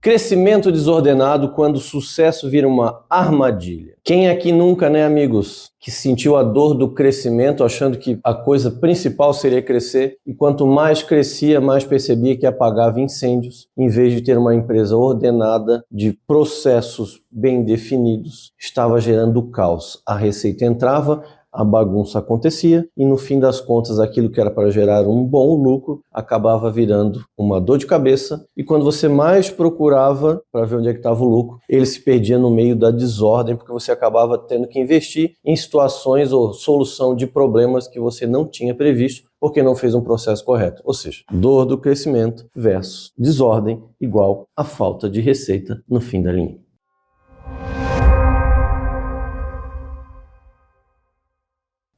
Crescimento desordenado quando o sucesso vira uma armadilha. Quem aqui nunca, né, amigos, que sentiu a dor do crescimento achando que a coisa principal seria crescer e quanto mais crescia, mais percebia que apagava incêndios, em vez de ter uma empresa ordenada de processos bem definidos, estava gerando caos. A receita entrava, a bagunça acontecia e no fim das contas aquilo que era para gerar um bom lucro acabava virando uma dor de cabeça e quando você mais procurava para ver onde é que estava o lucro, ele se perdia no meio da desordem porque você acabava tendo que investir em situações ou solução de problemas que você não tinha previsto porque não fez um processo correto. Ou seja, dor do crescimento versus desordem igual a falta de receita no fim da linha.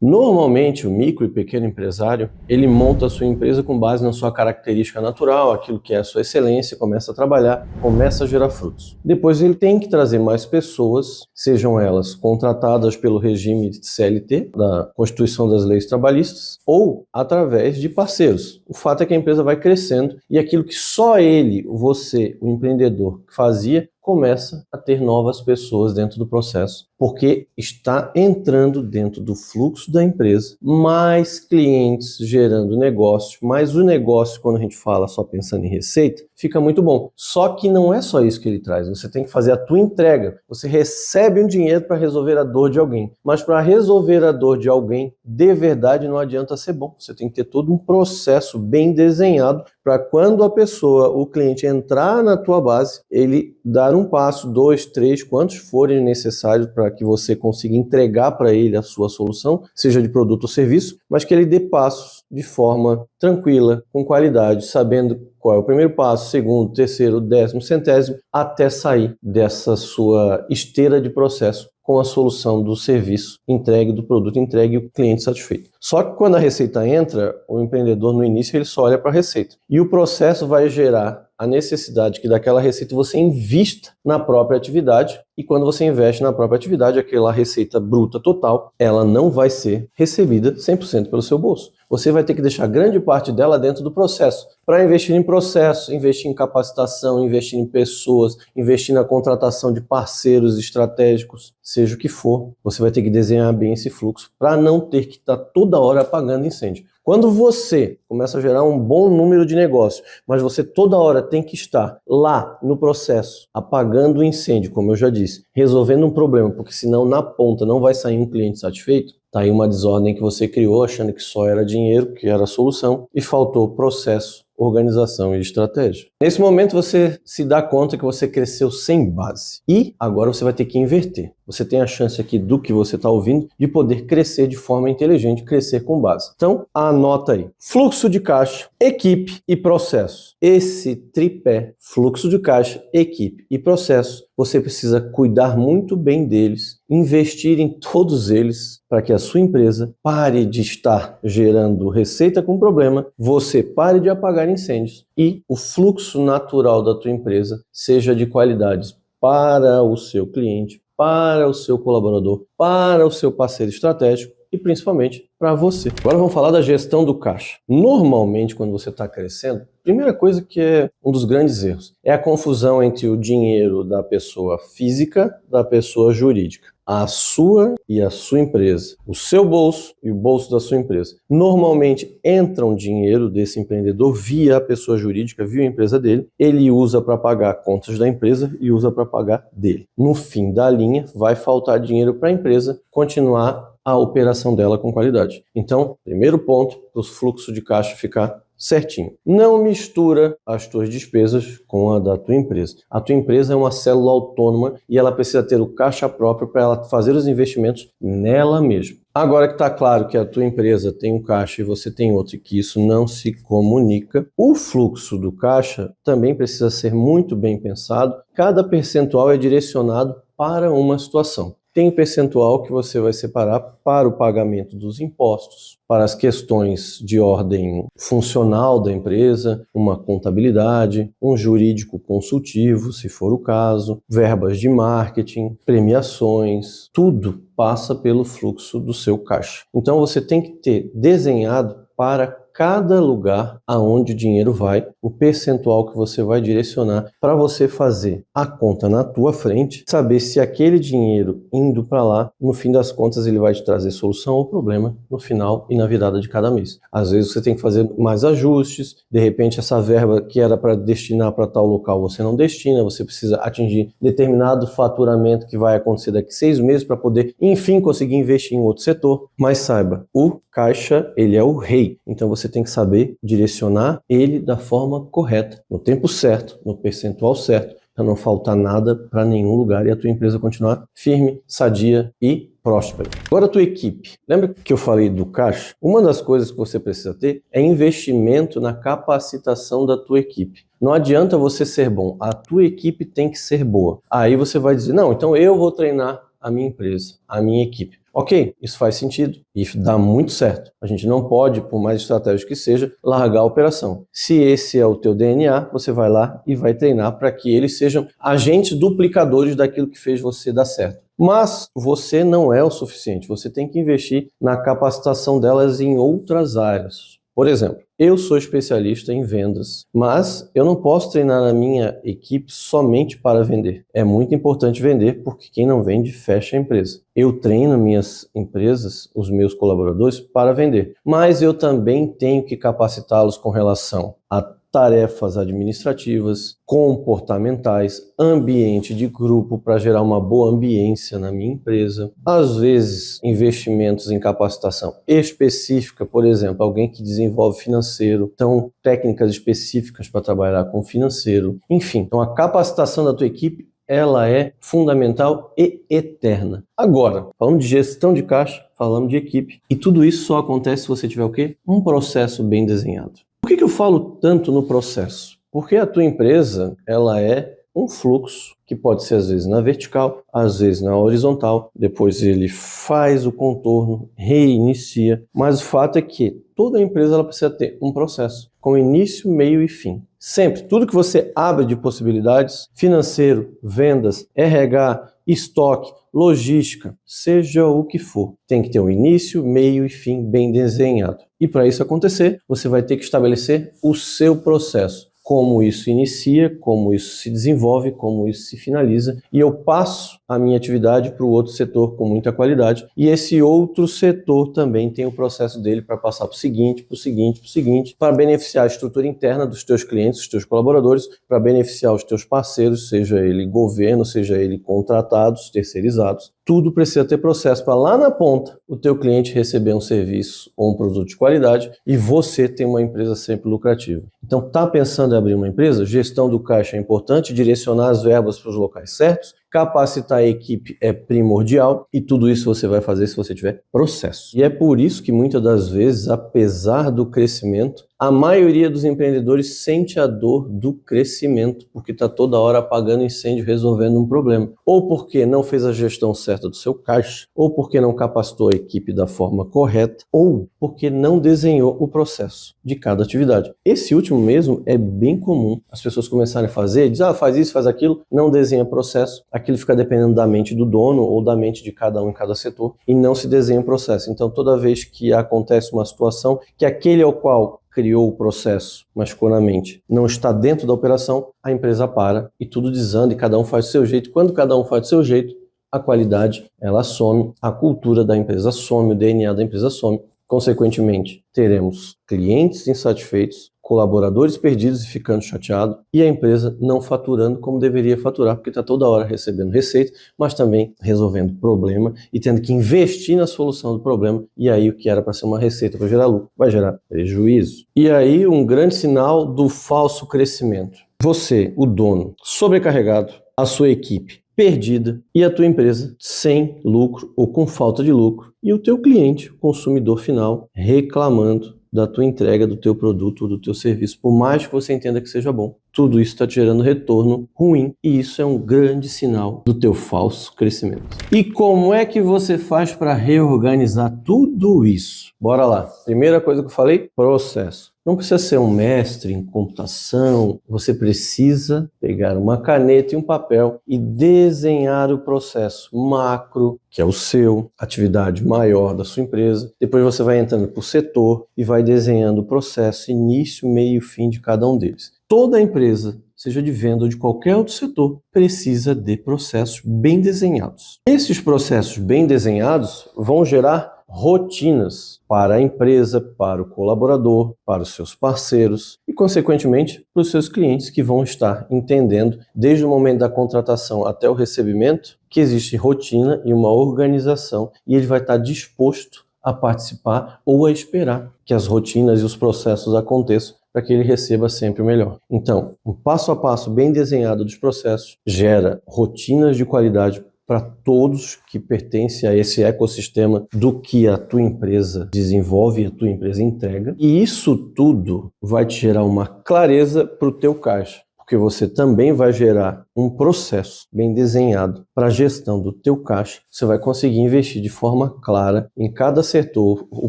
Normalmente, o micro e pequeno empresário, ele monta a sua empresa com base na sua característica natural, aquilo que é a sua excelência, começa a trabalhar, começa a gerar frutos. Depois ele tem que trazer mais pessoas, sejam elas contratadas pelo regime de CLT, da Constituição das Leis Trabalhistas, ou através de parceiros. O fato é que a empresa vai crescendo e aquilo que só ele, você, o empreendedor, fazia, começa a ter novas pessoas dentro do processo, porque está entrando dentro do fluxo da empresa, mais clientes gerando negócio, mas o negócio, quando a gente fala só pensando em receita, fica muito bom. Só que não é só isso que ele traz, você tem que fazer a tua entrega, você recebe um dinheiro para resolver a dor de alguém, mas para resolver a dor de alguém, de verdade não adianta ser bom, você tem que ter todo um processo bem desenhado para quando a pessoa, o cliente entrar na tua base, ele dar um passo, 2, 3, quantos forem necessários para que você consiga entregar para ele a sua solução, seja de produto ou serviço, mas que ele dê passos de forma tranquila, com qualidade, sabendo qual é o primeiro passo, segundo, terceiro, décimo, centésimo, até sair dessa sua esteira de processo com a solução do serviço entregue, do produto entregue e o cliente satisfeito. Só que quando a receita entra, o empreendedor no início ele só olha para a receita. E o processo vai gerar a necessidade que daquela receita você invista na própria atividade e quando você investe na própria atividade, aquela receita bruta total, ela não vai ser recebida 100% pelo seu bolso. Você vai ter que deixar grande parte dela dentro do processo. Para investir em processo, investir em capacitação, investir em pessoas, investir na contratação de parceiros estratégicos, seja o que for, você vai ter que desenhar bem esse fluxo para não ter que estar toda hora apagando incêndio. Quando você começa a gerar um bom número de negócios, mas você toda hora tem que estar lá no processo, apagando o incêndio, como eu já disse, resolvendo um problema, porque senão na ponta não vai sair um cliente satisfeito, tá aí uma desordem que você criou achando que só era dinheiro, que era a solução, e faltou processo, organização e estratégia. Nesse momento você se dá conta que você cresceu sem base e agora você vai ter que inverter. Você tem a chance aqui do que você está ouvindo de poder crescer de forma inteligente, crescer com base. Então anota aí, fluxo de caixa, equipe e processo. Esse tripé, fluxo de caixa, equipe e processo, você precisa cuidar muito bem deles, investir em todos eles para que a sua empresa pare de estar gerando receita com problema, você pare de apagar incêndios e o fluxo natural da tua empresa seja de qualidades para o seu cliente, para o seu colaborador, para o seu parceiro estratégico e principalmente para você. Agora vamos falar da gestão do caixa. Normalmente, quando você está crescendo, a primeira coisa que é um dos grandes erros é a confusão entre o dinheiro da pessoa física da pessoa jurídica. A sua e a sua empresa, o seu bolso e o bolso da sua empresa. Normalmente entra um dinheiro desse empreendedor via a pessoa jurídica, via a empresa dele, ele usa para pagar contas da empresa e usa para pagar dele. No fim da linha, vai faltar dinheiro para a empresa continuar a operação dela com qualidade. Então, primeiro ponto, para o fluxo de caixa ficar certinho. Não mistura as tuas despesas com a da tua empresa. A tua empresa é uma célula autônoma e ela precisa ter o caixa próprio para ela fazer os investimentos nela mesma. Agora que está claro que a tua empresa tem um caixa e você tem outro e que isso não se comunica, o fluxo do caixa também precisa ser muito bem pensado. Cada percentual é direcionado para uma situação. Tem um percentual que você vai separar para o pagamento dos impostos, para as questões de ordem funcional da empresa, uma contabilidade, um jurídico consultivo, se for o caso, verbas de marketing, premiações, tudo passa pelo fluxo do seu caixa. Então você tem que ter desenhado para cada lugar aonde o dinheiro vai, o percentual que você vai direcionar para você fazer a conta na tua frente, saber se aquele dinheiro indo para lá, no fim das contas ele vai te trazer solução ou problema no final e na virada de cada mês. Às vezes você tem que fazer mais ajustes, de repente essa verba que era para destinar para tal local você não destina, você precisa atingir determinado faturamento que vai acontecer daqui 6 meses para poder, enfim, conseguir investir em outro setor. Mas saiba, o caixa, ele é o rei, então você tem que saber direcionar ele da forma correta, no tempo certo, no percentual certo, para não faltar nada para nenhum lugar e a tua empresa continuar firme, sadia e próspera. Agora a tua equipe. Lembra que eu falei do caixa? Uma das coisas que você precisa ter é investimento na capacitação da tua equipe. Não adianta você ser bom, a tua equipe tem que ser boa. Aí você vai dizer, não, então eu vou treinar a minha empresa, a minha equipe. Ok, isso faz sentido e dá muito certo. A gente não pode, por mais estratégico que seja, largar a operação. Se esse é o teu DNA, você vai lá e vai treinar para que eles sejam agentes duplicadores daquilo que fez você dar certo. Mas você não é o suficiente, você tem que investir na capacitação delas em outras áreas. Por exemplo, eu sou especialista em vendas, mas eu não posso treinar a minha equipe somente para vender. É muito importante vender, porque quem não vende, fecha a empresa. Eu treino minhas empresas, os meus colaboradores, para vender, mas eu também tenho que capacitá-los com relação a tarefas administrativas, comportamentais, ambiente de grupo para gerar uma boa ambiência na minha empresa. Às vezes, investimentos em capacitação específica, por exemplo, alguém que desenvolve financeiro, então técnicas específicas para trabalhar com financeiro. Enfim, então a capacitação da tua equipe ela é fundamental e eterna. Agora, falando de gestão de caixa, falamos de equipe. E tudo isso só acontece se você tiver o quê? Um processo bem desenhado. Por que eu falo tanto no processo? Porque a tua empresa, ela é um fluxo que pode ser às vezes na vertical, às vezes na horizontal, depois ele faz o contorno, reinicia, mas o fato é que toda empresa ela precisa ter um processo com início, meio e fim. Sempre, tudo que você abre de possibilidades, financeiro, vendas, RH, estoque, logística, seja o que for, tem que ter um início, meio e fim bem desenhado. E para isso acontecer, você vai ter que estabelecer o seu processo. Como isso inicia, como isso se desenvolve, como isso se finaliza, e eu passo a minha atividade para o outro setor com muita qualidade, e esse outro setor também tem o processo dele para passar para o seguinte, para o seguinte, para o seguinte, para beneficiar a estrutura interna dos teus clientes, dos teus colaboradores, para beneficiar os teus parceiros, seja ele governo, seja ele contratados, terceirizados. Tudo precisa ter processo para lá na ponta o teu cliente receber um serviço ou um produto de qualidade e você ter uma empresa sempre lucrativa. Então, tá pensando em abrir uma empresa? Gestão do caixa é importante, direcionar as verbas para os locais certos, capacitar a equipe é primordial e tudo isso você vai fazer se você tiver processo. E é por isso que muitas das vezes, apesar do crescimento, a maioria dos empreendedores sente a dor do crescimento, porque está toda hora apagando incêndio, resolvendo um problema. Ou porque não fez a gestão certa do seu caixa, ou porque não capacitou a equipe da forma correta, ou porque não desenhou o processo de cada atividade. Esse último mesmo é bem comum. As pessoas começarem a fazer, dizem, faz isso, faz aquilo, não desenha processo. Aquilo fica dependendo da mente do dono ou da mente de cada um em cada setor e não se desenha o processo. Então, toda vez que acontece uma situação que aquele ao qual criou o processo, mas ficou na mente, não está dentro da operação, a empresa para e tudo desanda e cada um faz do seu jeito. Quando cada um faz do seu jeito, a qualidade ela some, a cultura da empresa some, o DNA da empresa some. Consequentemente, teremos clientes insatisfeitos, colaboradores perdidos e ficando chateados, e a empresa não faturando como deveria faturar, porque está toda hora recebendo receita, mas também resolvendo problema e tendo que investir na solução do problema, e aí o que era para ser uma receita para gerar lucro, vai gerar prejuízo. E aí um grande sinal do falso crescimento. Você, o dono, sobrecarregado, a sua equipe perdida e a tua empresa sem lucro ou com falta de lucro, e o teu cliente, o consumidor final, reclamando da tua entrega, do teu produto ou do teu serviço, por mais que você entenda que seja bom. tudo isso está te gerando retorno ruim e isso é um grande sinal do teu falso crescimento. E como é que você faz para reorganizar tudo isso? Bora lá. Primeira coisa que eu falei, processo. Não precisa ser um mestre em computação, você precisa pegar uma caneta e um papel e desenhar o processo macro, que é o seu, atividade maior da sua empresa. Depois você vai entrando por setor e vai desenhando o processo, início, meio e fim de cada um deles. Toda empresa, seja de venda ou de qualquer outro setor, precisa de processos bem desenhados. Esses processos bem desenhados vão gerar rotinas para a empresa, para o colaborador, para os seus parceiros e, consequentemente, para os seus clientes que vão estar entendendo, desde o momento da contratação até o recebimento, que existe rotina e uma organização e ele vai estar disposto a participar ou a esperar que as rotinas e os processos aconteçam para que ele receba sempre o melhor. Então, um passo a passo bem desenhado dos processos gera rotinas de qualidade para todos que pertencem a esse ecossistema do que a tua empresa desenvolve e a tua empresa entrega. E isso tudo vai te gerar uma clareza para o teu caixa, porque você também vai gerar um processo bem desenhado para a gestão do teu caixa. Você vai conseguir investir de forma clara em cada setor o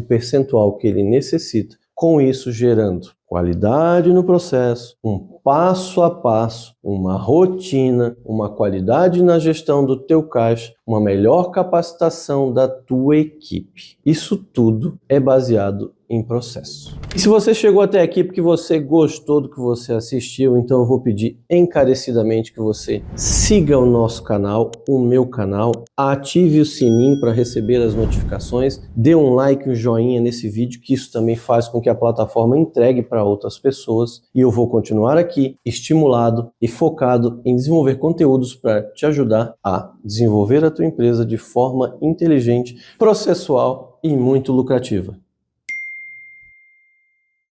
percentual que ele necessita, com isso gerando qualidade no processo, um passo a passo, uma rotina, uma qualidade na gestão do teu caixa, uma melhor capacitação da tua equipe. Isso tudo é baseado em processo. E se você chegou até aqui porque você gostou do que você assistiu, então eu vou pedir encarecidamente que você siga o nosso canal, o meu canal, ative o sininho para receber as notificações, dê um like, um joinha nesse vídeo, que isso também faz com que a plataforma entregue para outras pessoas e eu vou continuar aqui estimulado e focado em desenvolver conteúdos para te ajudar a desenvolver a tua empresa de forma inteligente, processual e muito lucrativa.